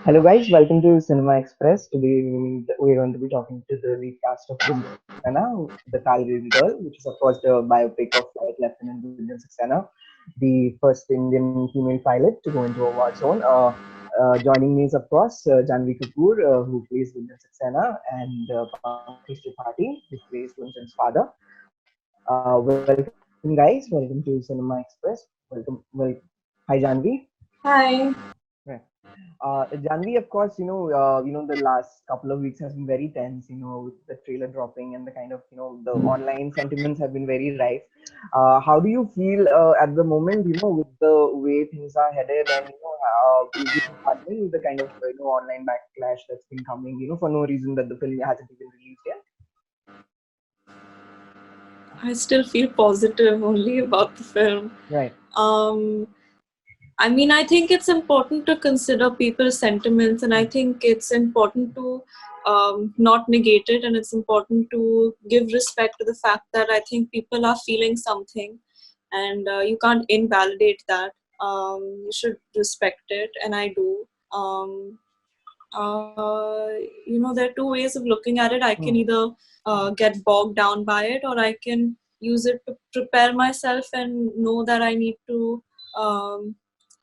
Hello guys, welcome to Cinema Express. Today we're going to be talking to the lead cast of Gunjan Saxena, the Kargil Girl, which is of course the biopic of Flight Lieutenant Gunjan Saxena, the first Indian female pilot to go into a war zone. Joining me is of course Janhvi Kapoor, who plays Gunjan Saxena, and Pankaj Tripathi, who plays Gunjan's father. Welcome guys, welcome to Cinema Express. Hi Janhvi. Hi. Right. Janvi, of course, the last couple of weeks has been very tense, with the trailer dropping and the kind of, the online sentiments have been very rife. How do you feel at the moment, with the way things are headed and, is it happening with the kind of, online backlash that's been coming, for no reason that the film hasn't even released yet? I still feel positive only about the film. Right. Um, I think it's important to consider people's sentiments, and I think it's important to not negate it, and it's important to give respect to the fact that I think people are feeling something, and you can't invalidate that. You should respect it, and I do. There are two ways of looking at it. I can Hmm. either get bogged down by it, or I can use it to prepare myself and know that I need to,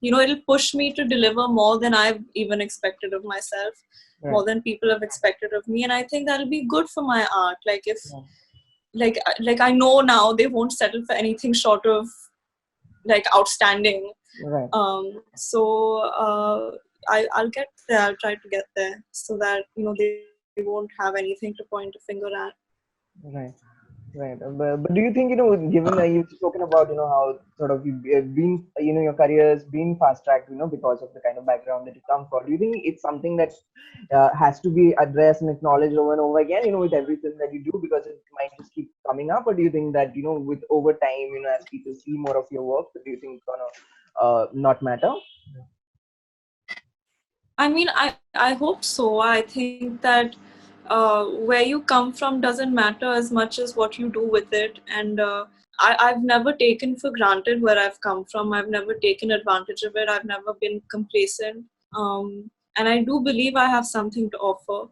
it'll push me to deliver more than I've even expected of myself, Right. more than people have expected of me. And I think that'll be good for my art. Like if, Yeah. like I know now they won't settle for anything short of like outstanding. Right. I'll get there. I'll try to get there so that they won't have anything to point a finger at. Right. Right. But do you think, given you've spoken about, how sort of you've been, your career has been fast tracked, because of the kind of background that you come from. Do you think it's something that has to be addressed and acknowledged over and over again, with every film that you do, because it might just keep coming up? Or do you think that, with over time, as people see more of your work, do you think it's gonna not matter? I hope so. I think that where you come from doesn't matter as much as what you do with it. And I've never taken for granted where I've come from. I've never taken advantage of it. I've never been complacent. And I do believe I have something to offer.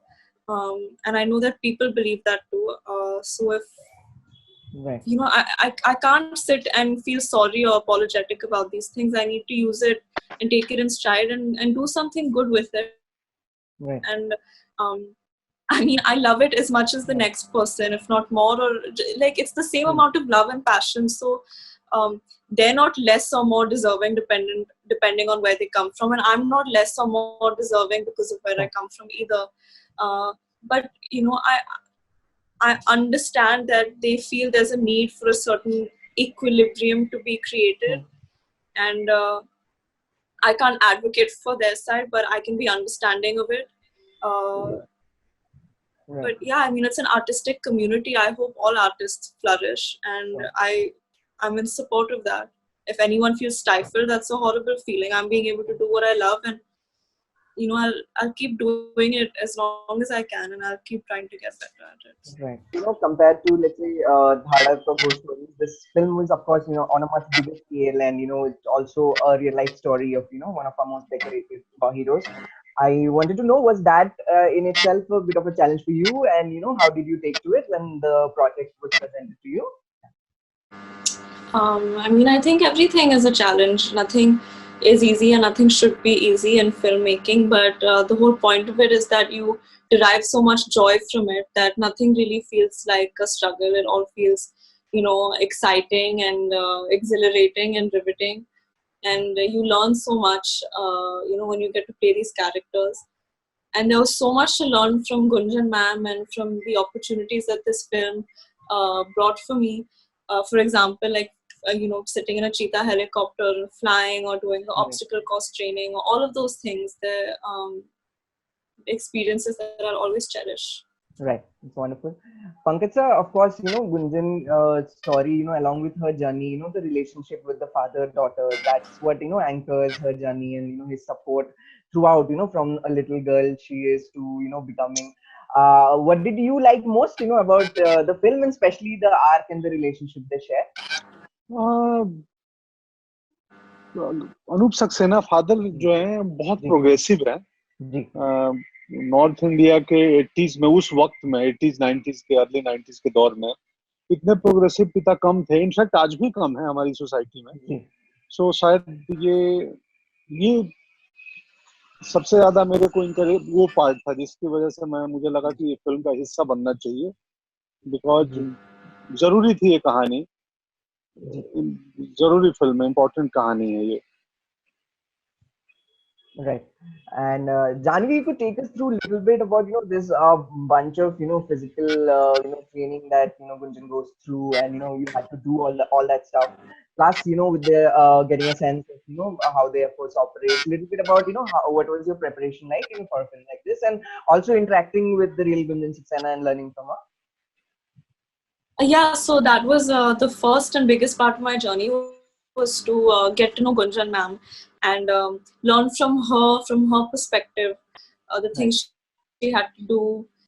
And I know that people believe that too. So if Right. I can't sit and feel sorry or apologetic about these things. I need to use it and take it in stride and do something good with it. And Right. I love it as much as the next Right. person, if not more, or like it's the same amount Hmm. of love and passion. So they're not less or more deserving depending on where they come from, and I'm not less or more deserving because of where I Right. come from either. But I understand that they feel there's a need for a certain equilibrium to be created, Hmm. and I can't advocate for their side, but I can be understanding of it. Uh, Right. but yeah, it's an artistic community. I hope all artists flourish, and Right. I'm in support of that. If anyone feels stifled, that's a horrible feeling. I'm being able to do what I love, and I'll keep doing it as long as I can, and I'll keep trying to get better at it. Right. Compared to, let's say, Dhadak or Ghost Stories, this film was, of course, on a much bigger scale, and it's also a real life story of, one of our most decorated heroes. I wanted to know, was that in itself a bit of a challenge for you, and how did you take to it when the project was presented to you? I think everything is a challenge. Nothing is easy and nothing should be easy in filmmaking. But the whole point of it is that you derive so much joy from it that nothing really feels like a struggle. It all feels, exciting and exhilarating and riveting. And you learn so much, when you get to play these characters. And there was so much to learn from Gunjan ma'am and from the opportunities that this film brought for me. For example, like sitting in a cheetah helicopter, flying, or doing the Right. obstacle course training, all of those things. The experiences that I'll always cherish. Right, it's wonderful. Pankaj, of course, Gunjan story, along with her journey, the relationship with the father-daughter, that's what, anchors her journey and, his support throughout, from a little girl she is to, becoming. What did you like most, about the film, and especially the arc and the relationship they share? Uh, Anup Saxena father जो है बहुत जी, progressive है जी north India के 80s में, उस वक्त में 80s 90s के अर्ली 90s के दौर में इतने प्रोग्रेसिव पिता कम थे, इनफैक्ट आज भी कम है हमारी सोसाइटी में। जी सो शायद ये सबसे ज्यादा मेरे को इनकरेज वो पार्ट था जिसकी वजह से मुझे लगा कि ये फिल्म का हिस्सा बनना चाहिए, बिकॉज जी जरूरी थी ये कहानी, जी जरूरी फिल्म है, इम्पोर्टेंट कहानी है ये। Right. And Janhvi, you could take us through a little bit about this bunch of physical training that Gunjan goes through, and you had to do all that stuff. Plus, with the getting a sense of how they of course operate. A little bit about what was your preparation like for a film like this, and also interacting with the real Gunjan Saxena and learning from her. Yeah, so that was the first and biggest part of my journey was to get to know Gunjan ma'am and learn from her perspective, the Right. things she had to do,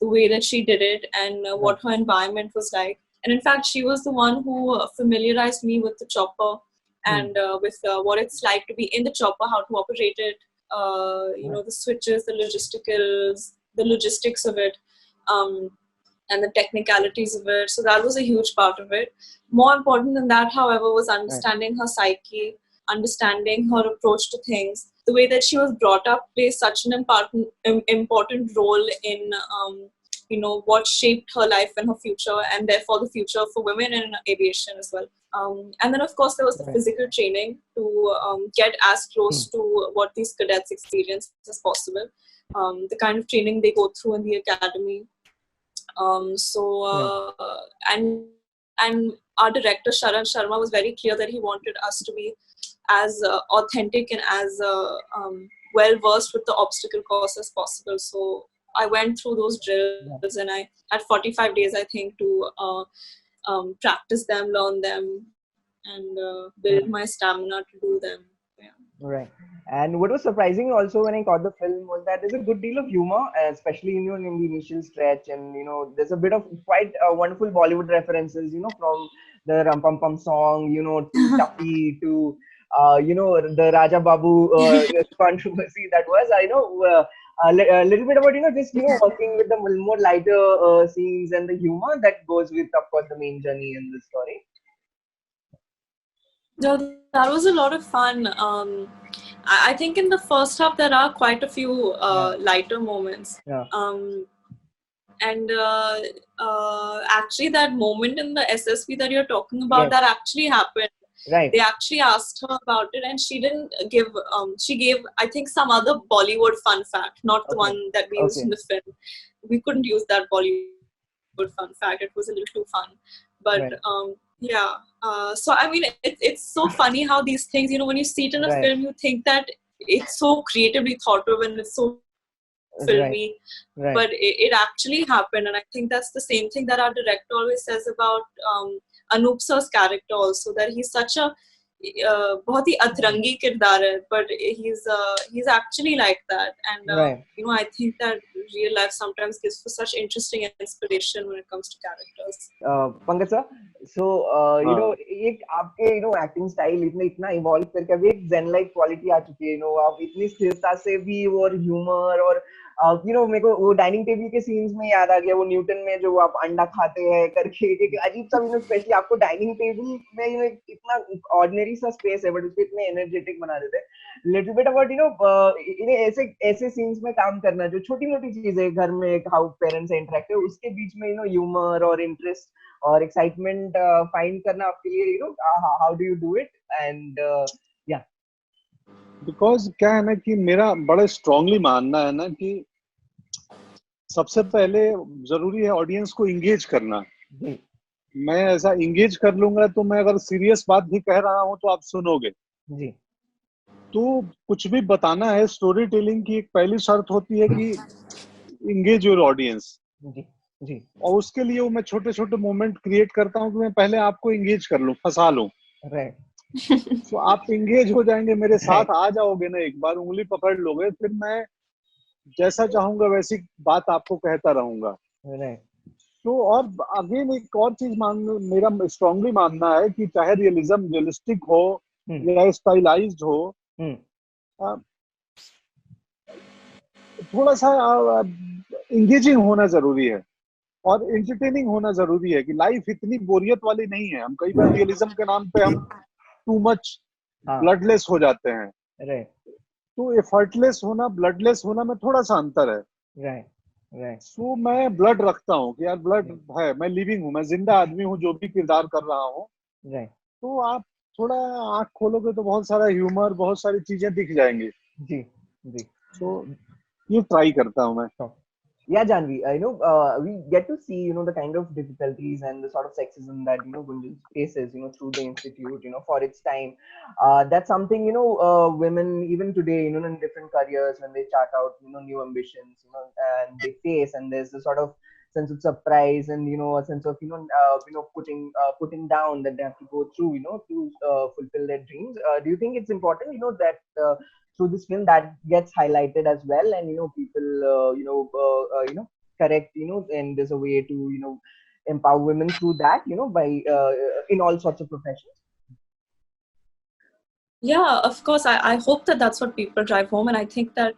the way that she did it, and what her Right. environment was like. And in fact, she was the one who familiarized me with the chopper and Hmm. with what it's like to be in the chopper, how to operate it, Right. the switches, the logistics of it. And the technicalities of it. So that was a huge part of it. More important than that, however, was Right. understanding her psyche, understanding her approach to things. The way that she was brought up plays such an important role in what shaped her life and her future, and therefore the future for women in aviation as well. And then, of course, there was the Right. physical training to get as Hmm. close to what these cadets experience as possible. The kind of training they go through in the academy. So Right. and our director Sharan Sharma was very clear that he wanted us to be as authentic and as well versed with the obstacle course as possible. So I went through those drills, Yeah. and I had 45 days, I think, to practice them, learn them, and build Right. my stamina to do them. Yeah. Right. And what was surprising also when I caught the film was that there's a good deal of humor, especially in the initial stretch, and there's a bit of quite wonderful Bollywood references, from the Ram Pam Pam song, to Tuffy, to the Raja Babu controversy that was. I know a little bit about just working with the more lighter scenes and the humor that goes with, of course, the main journey in the story. No, that was a lot of fun. I think in the first half there are quite a few Yeah. lighter moments. Yeah. And actually, that moment in the SSB that you're talking about, Yes. that actually happened. They Right. actually asked her about it, and she didn't give. She gave, I think, some other Bollywood fun fact, not the Okay. one that we used in Okay. the film. We couldn't use that Bollywood fun fact; it was a little too fun. But Right. yeah, so I mean, it's so funny how these things, when you see it in a film, Right. you think that it's so creatively thought of and it's so filmy, Right. but it Right. actually happened. And I think that's the same thing that our director always says about Anup sir's character also, that he's such a बहुत ही अतरंगी किरदार है, but he's actually like that. And Right. I think that real life sometimes gives for such interesting inspiration when it comes to characters. Pankaj sir, so हाँ, एक आपके acting style इतना evolve करके अभी एक जेन लाइक क्वालिटी आ चुकी है, आप इतनी स्थिरता से भी और ह्यूमर और मेरे को वो डाइनिंग टेबल के सीन्स में याद आ गया, वो न्यूटन में जो आप अंडा खाते हैं करके एक अजीब सा स्पेशली आपको डाइनिंग टेबल में इतना ऑर्डिनरी सा स्पेस है बट उसको इतने एनर्जेटिक बना देते हैं। लिटिल बिट अबाउट इन्हें ऐसे ऐसे सीन्स में काम करना, जो छोटी मोटी चीजें घर में हाउ पेरेंट्स इंटरेक्ट है उसके बीच में ह्यूमर और इंटरेस्ट और एक्साइटमेंट फाइंड करना आपके लिए how do you do it and या बिकॉज क्या है ना कि मेरा बड़ा स्ट्रांगली मानना है ना कि सबसे पहले जरूरी है ऑडियंस को इंगेज करना। जी मैं ऐसा इंगेज कर लूंगा तो मैं अगर सीरियस बात भी कह रहा हूं तो आप सुनोगे। जी तो कुछ भी बताना है, स्टोरी टेलिंग की एक पहली शर्त होती है कि इंगेज योर ऑडियंस, जी जी और उसके लिए वो मैं छोटे छोटे मोमेंट क्रिएट करता हूं कि मैं पहले आपको इंगेज कर लूं, फंसा लूं। राइट तो आप इंगेज हो जाएंगे, मेरे साथ राइट आ जाओगे ना, एक बार उंगली पकड़ लोगे, फिर मैं जैसा चाहूंगा वैसी बात आपको कहता रहूंगा। राइट तो और अगेन एक और चीज मेरा स्ट्रांगली मानना है कि चाहे रियलिस्टिक हो या स्टाइलाइज्ड हो, हम्म अ, थोड़ा सा इंगेजिंग होना जरूरी है और एंटरटेनिंग होना जरूरी है कि लाइफ इतनी बोरियत वाली नहीं है। हम कई बार रियलिज्म के नाम पे हम टू मच हाँ, ब्लडलेस हो जाते हैं। राइट, तो एफर्टलेस होना ब्लडलेस होना में थोड़ा सा अंतर है। राइट, राइट, सो मैं ब्लड रखता हूँ कि यार ब्लड है, मैं लिविंग हूँ, मैं जिंदा आदमी हूँ जो भी किरदार कर रहा हूँ। राइट, तो आप थोड़ा आंख खोलोगे तो बहुत सारा ह्यूमर, बहुत सारी चीजें दिख जाएंगी। जी, जी. तो ये ट्राई करता हूँ मैं। Sure. Yeah, Janvi, we get to see, the kind of difficulties and the sort of sexism that, Gunjan faces, through the institute, for its time. That's something, women even today, in different careers when they chart out, new ambitions, and they face, and there's a sort of sense of surprise and, a sense of, putting down that they have to go through, to fulfill their dreams. Do you think it's important, that through this film that gets highlighted as well, and people correct, and there's a way to empower women through that, by in all sorts of professions. Yeah, of course. I hope that that's what people drive home, and I think that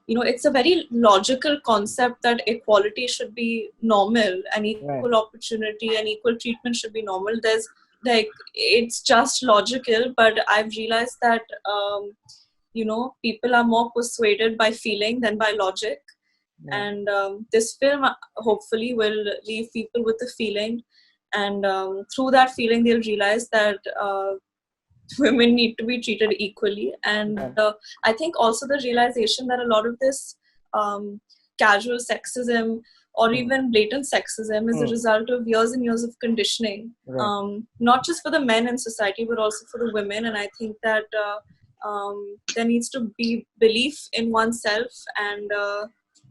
it's a very logical concept that equality should be normal, and Right, equal opportunity and equal treatment should be normal. There's like it's just logical, but I've realized that people are more persuaded by feeling than by logic, right, and this film hopefully will leave people with a feeling, and through that feeling they'll realize that women need to be treated equally. And right, I think also the realization that a lot of this casual sexism or hmm, even blatant sexism is a hmm, result of years and years of conditioning, right, not just for the men in society but also for the women. And I think that there needs to be belief in oneself, and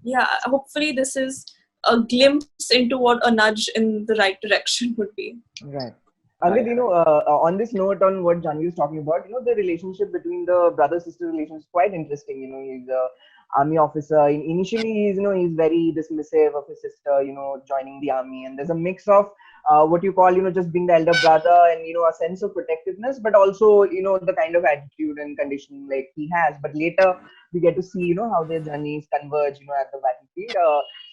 yeah, hopefully this is a glimpse into what a nudge in the right direction would be. right. Hi, Angad, hi. on this note, on what Janvi was talking about, the relationship between the brother-sister relationship is quite interesting. He's a army officer. Initially, he's very dismissive of his sister, joining the army, and there's a mix of what you call, just being the elder brother and a sense of protectiveness, but also the kind of attitude and conditioning like he has. But later, we get to see, how their journeys converge, at the battlefield.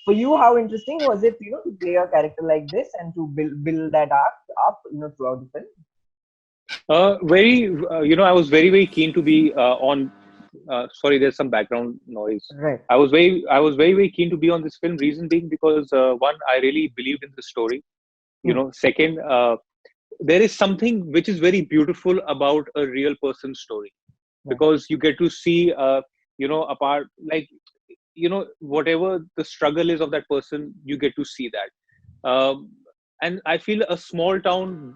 For you, how interesting was it, to play a character like this and to build that arc up, throughout the film? I was very, very keen to be on. Sorry, there's some background noise. Right. I was very, very keen to be on this film. Reason being because one, I really believed in the story. Hmm. Second, there is something which is very beautiful about a real person's story, Right. because you get to see, apart, like, whatever the struggle is of that person, you get to see that. And I feel a small town,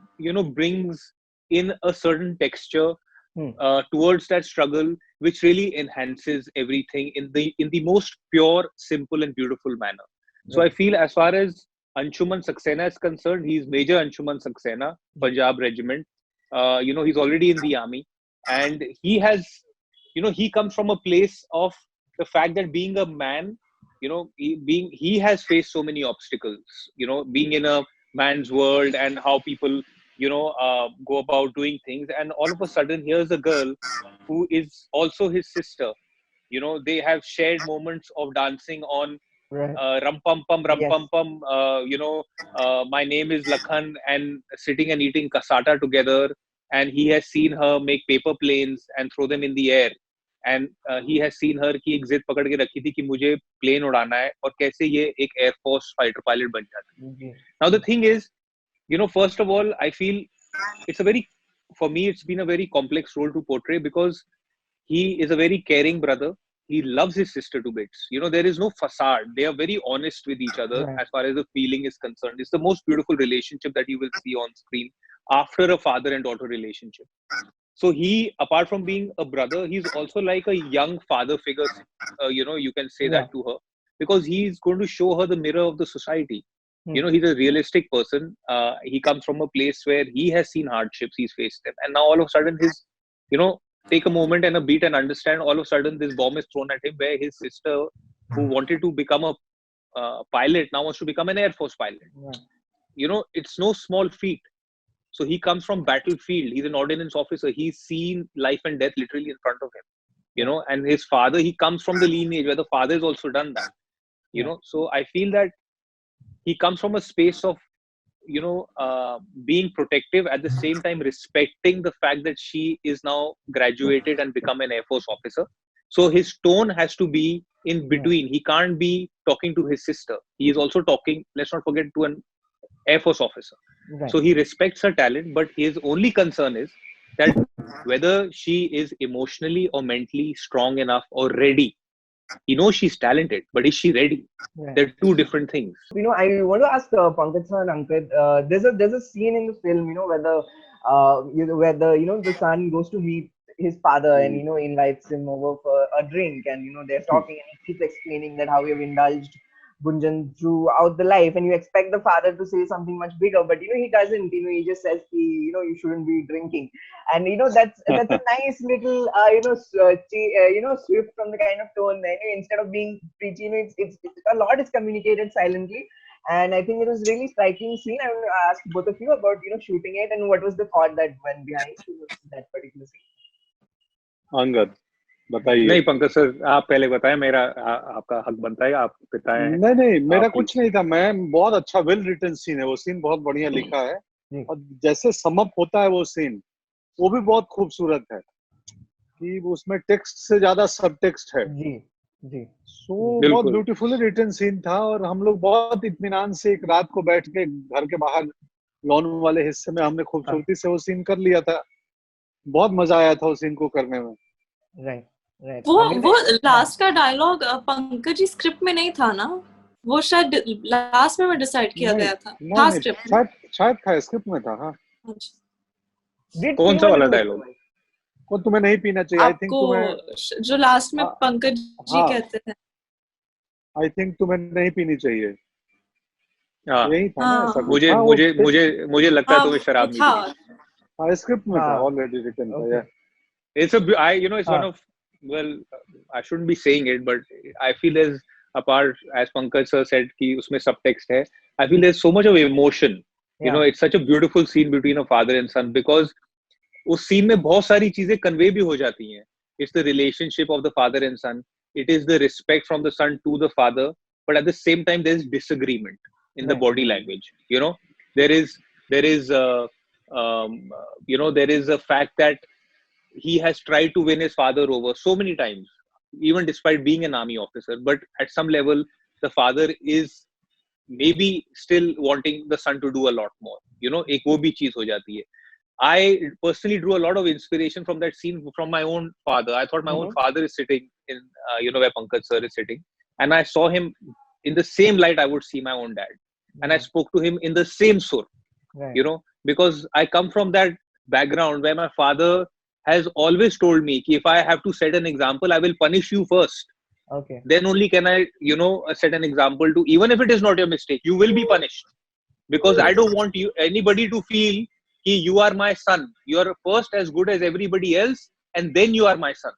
brings in a certain texture Hmm. towards that struggle, which really enhances everything in the most pure, simple, and beautiful manner. So I Right. feel, as far as Anshuman Saxena is concerned, he's Major Anshuman Saxena, Punjab Regiment. He's already in the army, and he has, he comes from a place of the fact that being a man, he has faced so many obstacles. Being in a man's world, and how people, go about doing things, and all of a sudden, here's a girl who is also his sister. They have shared moments of dancing on Right. rum Yes. pum pum, my name is Lakhan, and sitting and eating kasata together. And he has seen her make paper planes and throw them in the air. And he has seen her कि एक जिद पकड़ के रखी थी कि मुझे plane उड़ाना है, और कैसे ये एक एयरफोर्स फाइटर पायलट बन जाती है. Okay. Now the thing is, first of all, I feel it's a very, for me, it's been a very complex role to portray, because he is a very caring brother. He loves his sister to bits. There is no facade. They are very honest with each other Right. as far as the feeling is concerned. It's the most beautiful relationship that you will see on screen after a father and daughter relationship. So he, apart from being a brother, he's also like a young father figure. You can say that Yeah. to her, because he's going to show her the mirror of the society. Hmm. He's a realistic person. He comes from a place where he has seen hardships, he's faced them, and now all of a sudden, you know, take a moment and a beat and understand. All of a sudden, this bomb is thrown at him, where his sister, who wanted to become a pilot, now wants to become an Air Force pilot. Right. It's no small feat. So he comes from battlefield. He's an ordnance officer. He's seen life and death literally in front of him. you know, and his father, he comes from the lineage where the father has also done that, you know. So I feel that he comes from a space of, you know, being protective, at the same time respecting the fact that she is now graduated and become an Air Force officer. So his tone has to be in between. He can't be talking to his sister. He is also talking, let's not forget, to an Air Force officer. Right. So he respects her talent, but his only concern is that whether she is emotionally or mentally strong enough or ready. He knows she's talented, but is she ready? Right. They're two different things. You know, I want to ask Pankaj sir and Ankit. There's a scene in the film, you know, where the son goes to meet his father and, you know, invites him over for a drink, and, you know, they're talking, and he keeps explaining that how you've indulged Gunjan throughout the life, and you expect the father to say something much bigger, but, you know, he doesn't. You know, he just says, you know, you shouldn't be drinking, and, you know, that's a nice little swift from the kind of tone. And, you know, instead of being preachy, you know, it's a lot is communicated silently, and I think it was really striking scene. I want to ask both of you about, you know, shooting it, and what was the thought that went behind that particular scene. Angad बताइए. नहीं Pankaj sir, आप पहले बताएं. मेरा आपका हक बनता है, आप बताएं. नहीं, मेरा कुछ नहीं था. मैं बहुत अच्छा वेल रिटन सीन है वो. सीन बहुत बढ़िया लिखा है, और जैसे समअप होता है वो सीन, वो भी बहुत खूबसूरत है कि उसमें टेक्स्ट से ज्यादा सब टेक्स्ट है. जी. सो बहुत ब्यूटीफुली रिटन सीन था, और हम लोग बहुत इत्मीनान से एक रात को बैठ के घर के बाहर लॉन वाले हिस्से में हमने खूबसूरती से वो सीन कर लिया था. बहुत मजा आया था उस सीन को करने में. राइट. वो लास्ट का डायलॉग पंकज जी स्क्रिप्ट में नहीं था ना? वो शायद लास्ट में डिसाइड किया गया था. था स्क्रिप्ट में? शायद था, स्क्रिप्ट में था. हाँ. कौन सा वाला डायलॉग? वो तुम्हें नहीं पीना चाहिए. आई थिंक तुम्हें जो लास्ट में पंकज जी कहते हैं, आई थिंक तुम्हें नहीं पीनी चाहिए. यही था ना ऐसा. मुझे लगता है तुम्हें शराब नहीं पीनी. हाँ, स्क्रिप्ट में था, ऑलरेडी रिटन था. It's one of, well, I shouldn't be saying it, but I feel there's, apart, as Pankaj sir said, कि उसमें subtext है. I feel there's so much of emotion. You know, it's such a beautiful scene between a father and son, because उस scene में बहुत सारी चीजें convey भी हो जाती हैं. It's the relationship of the father and son. It is the respect from the son to the father, but at the same time there's disagreement in the body language. You know, there is a fact that he has tried to win his father over so many times, even despite being an army officer. But at some level, the father is maybe still wanting the son to do a lot more. You know, एक वो भी चीज हो जाती है. I personally drew a lot of inspiration from that scene from my own father. I thought my own father is sitting in, where Pankaj sir is sitting, and I saw him in the same light I would see my own dad, and I spoke to him in the same sur. You know, because I come from that background where my father has always told me कि if I have to set an example, I will punish you first. Okay. Then only can I, set an example to, even if it is not your mistake, you will be punished. Because I don't want anybody to feel कि you are my son. You are first as good as everybody else, and then you are my son.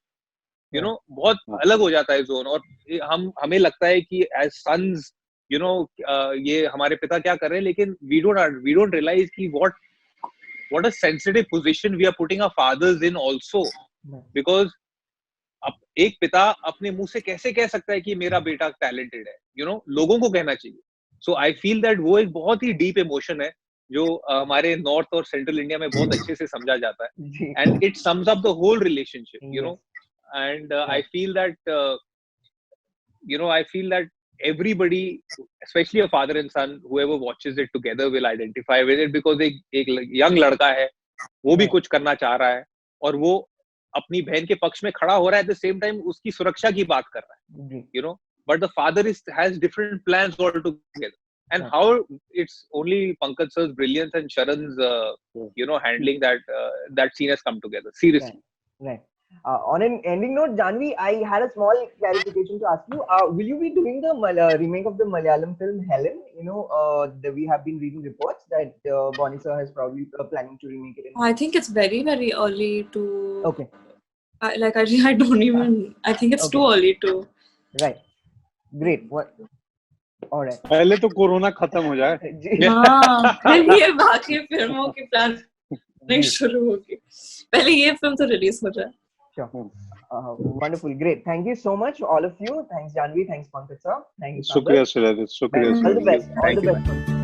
You know, बहुत अलग हो जाता है zone. और हमें लगता है कि as sons, ये हमारे पिता क्या कर रहे हैं, लेकिन we don't realize कि what a sensitive position we are putting our fathers in also, because एक पिता अपने मुंह से कैसे कह सकता है कि मेरा बेटा talented है, लोगों को कहना चाहिए. So I feel that वो एक बहुत ही deep emotion है जो हमारे नॉर्थ और सेंट्रल इंडिया में बहुत अच्छे से समझा जाता है, and it sums up the whole relationship, and I feel that everybody, especially a father and son, whoever watches it together will identify with it, because एक young लड़का है, वो भी कुछ करना चाह रहा है, और वो अपनी बहन के पक्ष में खड़ा हो रहा है, at the same time उसकी सुरक्षा की बात कर रहा है, but the father has different plans altogether. And how it's only Pankaj sir's brilliance and Sharan's, handling that scene has come together. Seriously. Right. On an ending note, Janhvi, I had a small clarification to ask you. Will you be doing the remake of the Malayalam film Helen? We have been reading reports that Bonnie sir has probably planning to remake it. I think it's very, very early to... Okay. I don't even... I think it's too early to... Right. Great. What? All right. पहले तो corona खत्म हो जाए. फिर ये बाकी फिल्मों की प्लान नहीं शुरू होगी. पहले ये फिल्म तो रिलीज हो जाए. Sure. Wonderful. Great. Thank you so much, all of you. Thanks, Janhvi. Thanks, Pankaj sir. Thanks, Angad. शुक्रिया सुरेश, शुक्रिया All the Suresh. best. All Thank the you. best.